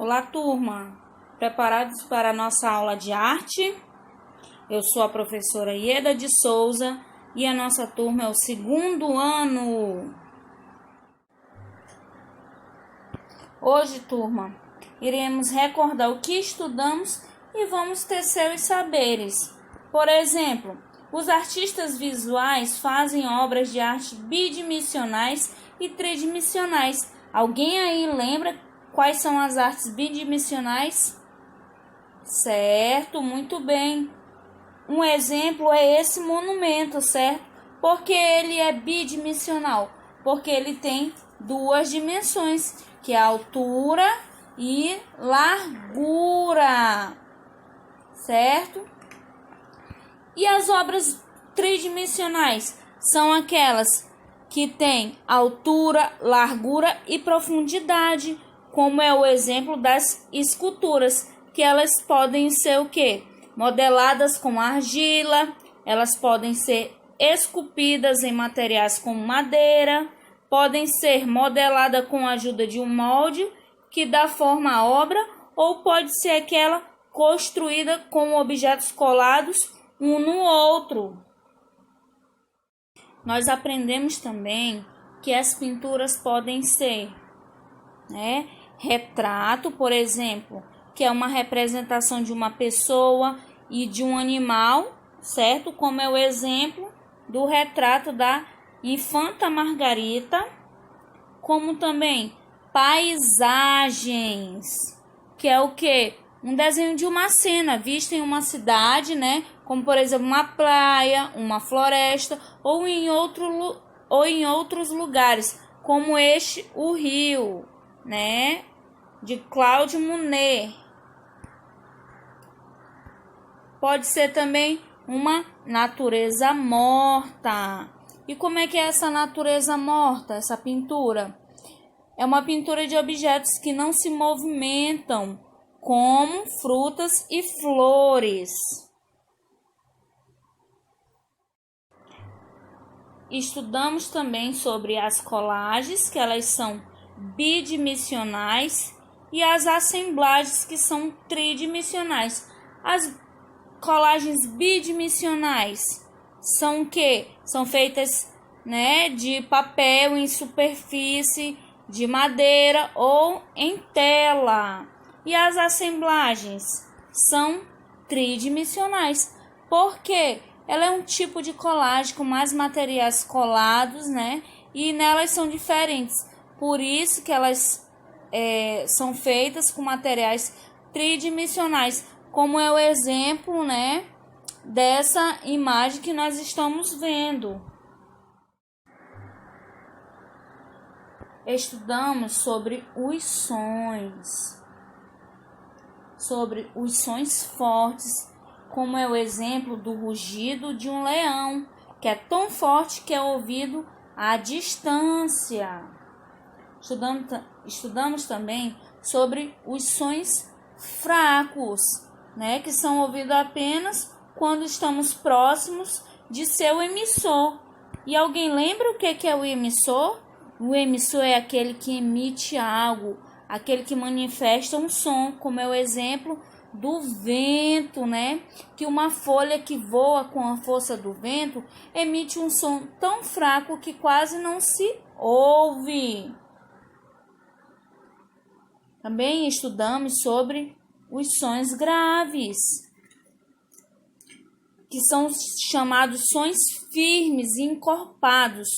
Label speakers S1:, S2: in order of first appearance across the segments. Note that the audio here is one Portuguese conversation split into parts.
S1: Olá, turma! Preparados para a nossa aula de arte? Eu sou a professora Ieda de Souza e a nossa turma é o segundo ano. Hoje, turma, iremos recordar o que estudamos e vamos tecer os saberes. Por exemplo, os artistas visuais fazem obras de arte bidimensionais e tridimensionais. Alguém aí lembra quais são as artes bidimensionais? Certo, muito bem. Um exemplo é esse monumento, certo? Porque ele é bidimensional? Porque ele tem duas dimensões, que é a altura e largura, certo? E as obras tridimensionais são aquelas que têm altura, largura e profundidade, como é o exemplo das esculturas, que elas podem ser o quê? Modeladas com argila, elas podem ser esculpidas em materiais como madeira, podem ser modeladas com a ajuda de um molde que dá forma à obra, ou pode ser aquela construída com objetos colados um no outro. Nós aprendemos também que as pinturas podem ser, retrato, por exemplo, que é uma representação de uma pessoa e de um animal, certo? Como é o exemplo do retrato da Infanta Margarita, como também paisagens, que é o quê? Um desenho de uma cena vista em uma cidade, como por exemplo uma praia, uma floresta ou em outros lugares, como o Rio, de Claude Monet. Pode ser também uma natureza morta. E como é que é essa natureza morta, essa pintura? É uma pintura de objetos que não se movimentam, como frutas e flores. Estudamos também sobre as colagens, que elas são bidimensionais, e as assemblagens, que são tridimensionais. As colagens bidimensionais são o quê? São feitas, de papel em superfície, de madeira ou em tela. E as assemblagens são tridimensionais. Por quê? Ela é um tipo de colagem com mais materiais colados, e nelas são diferentes. Por isso que elas são feitas com materiais tridimensionais, como é o exemplo, dessa imagem que nós estamos vendo. Estudamos sobre os sons fortes, como é o exemplo do rugido de um leão, que é tão forte que é ouvido à distância. Estudamos também sobre os sons fracos, que são ouvidos apenas quando estamos próximos de seu emissor. E alguém lembra o que é o emissor? O emissor é aquele que emite algo, aquele que manifesta um som, como é o exemplo do vento, que uma folha que voa com a força do vento emite um som tão fraco que quase não se ouve. Também estudamos sobre os sons graves, que são chamados sons firmes e encorpados.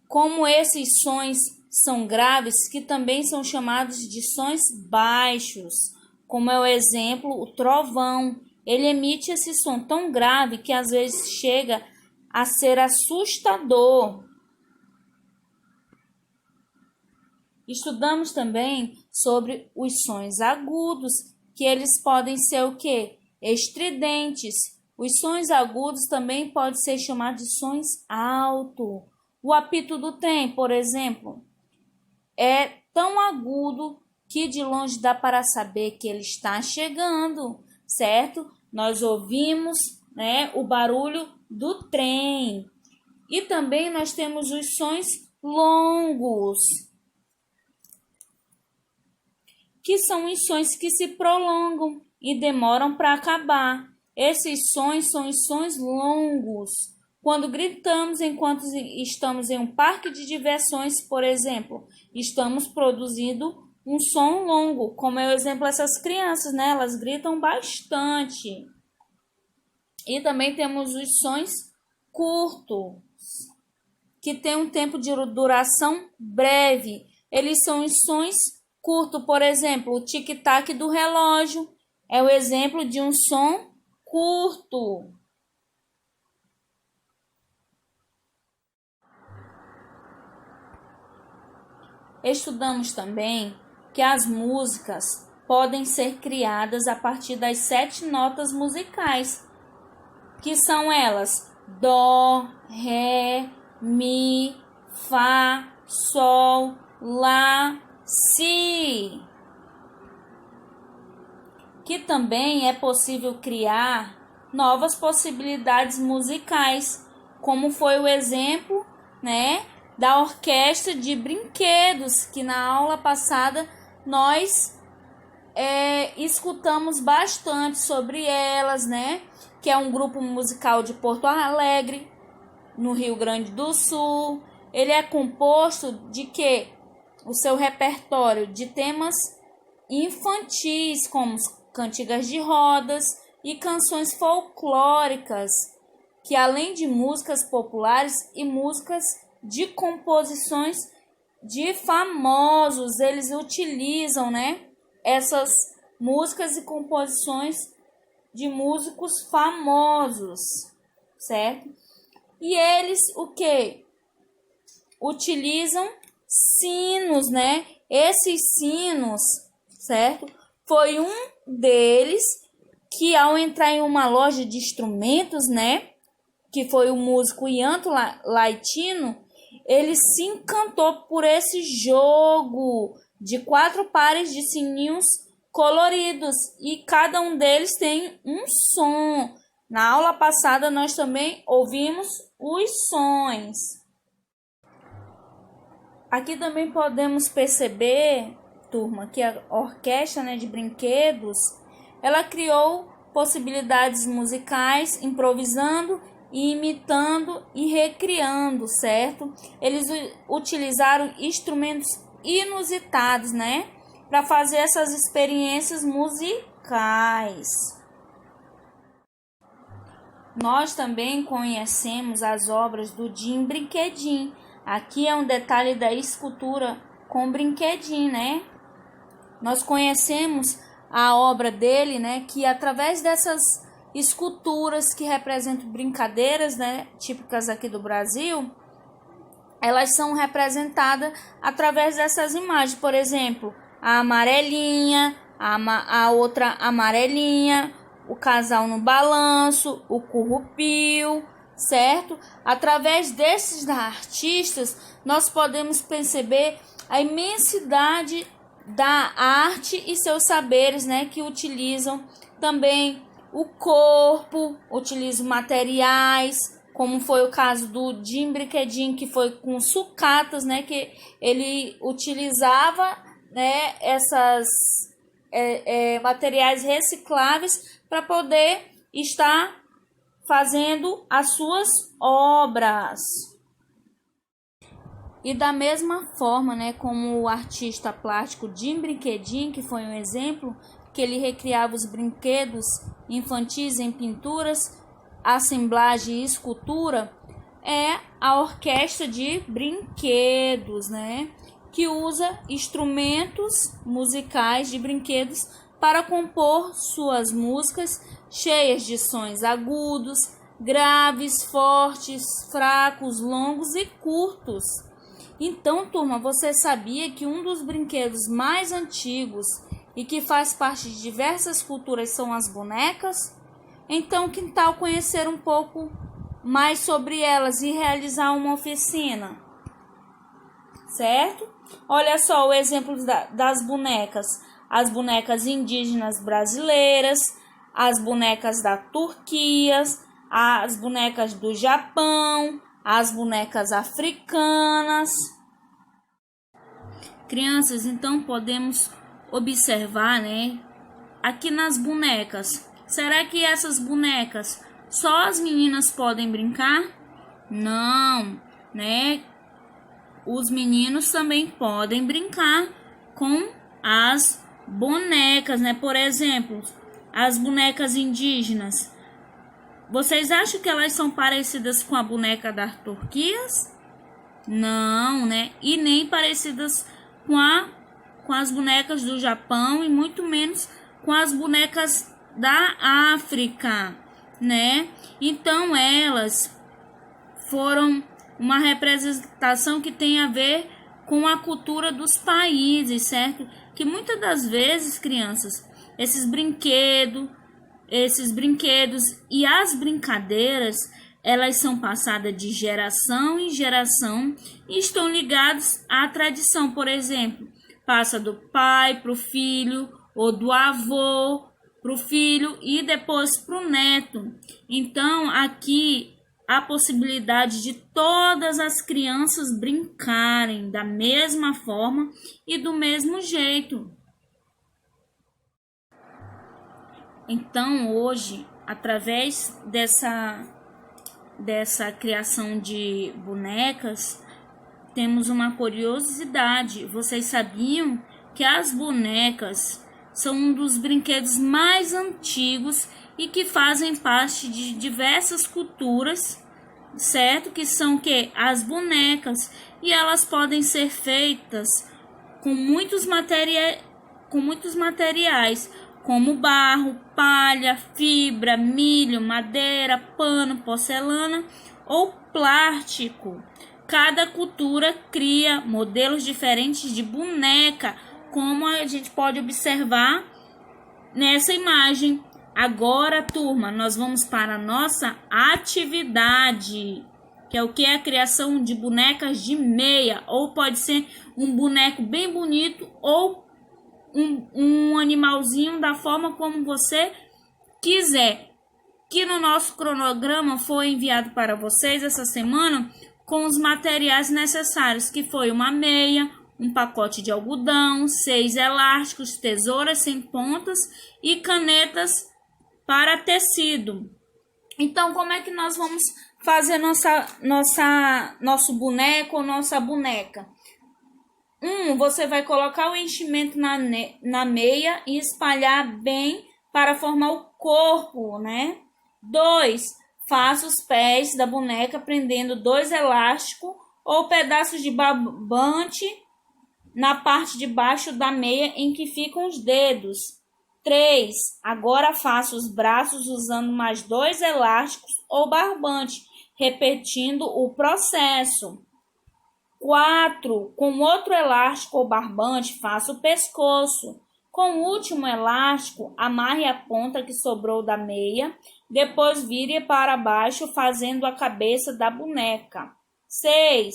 S1: Como esses sons são graves, que também são chamados de sons baixos, como é o exemplo, o trovão. Ele emite esse som tão grave que às vezes chega a ser assustador. Estudamos também sobre os sons agudos, que eles podem ser o quê? Estridentes. Os sons agudos também podem ser chamados de sons altos. O apito do trem, por exemplo, é tão agudo que de longe dá para saber que ele está chegando, certo? Nós ouvimos, o barulho do trem. E também nós temos os sons longos, que são os sons que se prolongam e demoram para acabar. Esses sons são os sons longos. Quando gritamos enquanto estamos em um parque de diversões, por exemplo, estamos produzindo um som longo, como é o exemplo dessas crianças, né? Elas gritam bastante. E também temos os sons curtos, que tem um tempo de duração breve. Eles são os sons curtos, por exemplo, o tic-tac do relógio é o exemplo de um som curto. Estudamos também que as músicas podem ser criadas a partir das 7 notas musicais, que são elas: dó, ré, mi, fá, sol, lá, si. Que também é possível criar novas possibilidades musicais, como foi o exemplo, né, da orquestra de brinquedos, que na aula passada nós escutamos bastante sobre elas, né, que é um grupo musical de Porto Alegre, no Rio Grande do Sul. Ele é composto de quê? O seu repertório de temas infantis, como cantigas de rodas e canções folclóricas, que além de músicas populares e músicas de composições de famosos, eles utilizam, né, essas músicas e composições de músicos famosos, certo? E eles o que? Utilizam sinos, né? Esses sinos, certo? Foi um deles que, ao entrar em uma loja de instrumentos, né, que foi o músico Ianto Laitino, ele se encantou por esse jogo de 4 pares de sininhos coloridos e cada um deles tem um som. Na aula passada nós também ouvimos os sons. Aqui também podemos perceber, turma, que a orquestra, né, de brinquedos, ela criou possibilidades musicais, improvisando e imitando e recriando, certo? Eles utilizaram instrumentos inusitados, né, para fazer essas experiências musicais. Nós também conhecemos as obras do Jim Brinquedin. Aqui é um detalhe da escultura com brinquedinho, né? Nós conhecemos a obra dele, né? Que através dessas esculturas que representam brincadeiras, né? Típicas aqui do Brasil, elas são representadas através dessas imagens. Por exemplo, a amarelinha, a outra amarelinha, o casal no balanço, o currupio, certo? Através desses artistas, nós podemos perceber a imensidade da arte e seus saberes, né, que utilizam também o corpo, utilizam materiais, como foi o caso do Jim Brinquedin, que foi com sucatas, né, que ele utilizava, né, essas materiais recicláveis para poder estar fazendo as suas obras. E da mesma forma, né, como o artista plástico Jim Brinquedin, que foi um exemplo, que ele recriava os brinquedos infantis em pinturas, assemblagem e escultura, é a orquestra de brinquedos, né, que usa instrumentos musicais de brinquedos para compor suas músicas cheias de sons agudos, graves, fortes, fracos, longos e curtos. Então, turma, você sabia que um dos brinquedos mais antigos e que faz parte de diversas culturas são as bonecas? Então, que tal conhecer um pouco mais sobre elas e realizar uma oficina? Certo? Olha só o exemplo das bonecas. As bonecas indígenas brasileiras, as bonecas da Turquia, as bonecas do Japão, as bonecas africanas. Crianças, então podemos observar, né, aqui nas bonecas, será que essas bonecas só as meninas podem brincar? Não, né? Os meninos também podem brincar com as bonecas, né? Por exemplo, as bonecas indígenas. Vocês acham que elas são parecidas com a boneca das Turquias? Não, né? E nem parecidas com as bonecas do Japão e muito menos com as bonecas da África, né? Então elas foram uma representação que tem a ver com a cultura dos países, certo? Que muitas das vezes, crianças, esses brinquedos e as brincadeiras, elas são passadas de geração em geração e estão ligadas à tradição. Por exemplo, passa do pai para o filho ou do avô para o filho e depois para o neto. Então, aqui a possibilidade de todas as crianças brincarem da mesma forma e do mesmo jeito. Então, hoje, através dessa criação de bonecas, temos uma curiosidade. Vocês sabiam que as bonecas são um dos brinquedos mais antigos e que fazem parte de diversas culturas, certo? Que são as bonecas, e elas podem ser feitas com muitos materiais, como barro, palha, fibra, milho, madeira, pano, porcelana ou plástico. Cada cultura cria modelos diferentes de boneca, como a gente pode observar nessa imagem. Agora, turma, nós vamos para a nossa atividade, que é o que? A criação de bonecas de meia, ou pode ser um boneco bem bonito, ou um animalzinho da forma como você quiser. Que no nosso cronograma foi enviado para vocês essa semana com os materiais necessários, que foi uma meia, um pacote de algodão, 6 elásticos, tesouras sem pontas e canetas para tecido. Então, como é que nós vamos fazer nosso boneco ou nossa boneca? Você vai colocar o enchimento na meia e espalhar bem para formar o corpo, né? 2, faça os pés da boneca prendendo 2 elásticos ou pedaços de barbante na parte de baixo da meia em que ficam os dedos. 3, agora faça os braços usando mais 2 elásticos ou barbante, repetindo o processo. 4, com outro elástico ou barbante, faça o pescoço. Com o último elástico, amarre a ponta que sobrou da meia, depois vire para baixo, fazendo a cabeça da boneca. 6,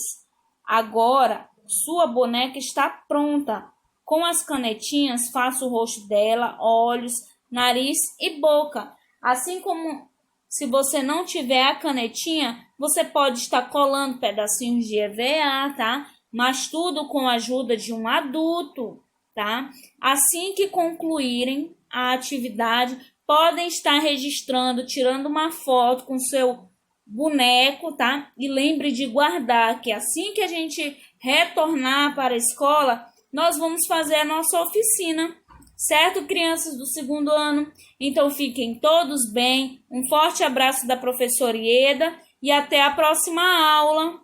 S1: agora sua boneca está pronta. Com as canetinhas, faça o rosto dela, olhos, nariz e boca. Assim como se você não tiver a canetinha, você pode estar colando pedacinhos de EVA, tá? Mas tudo com a ajuda de um adulto, tá? Assim que concluírem a atividade, podem estar registrando, tirando uma foto com seu boneco, tá? E lembre de guardar, que assim que a gente retornar para a escola, nós vamos fazer a nossa oficina, certo, crianças do 2º ano? Então fiquem todos bem, um forte abraço da professora Ieda e até a próxima aula.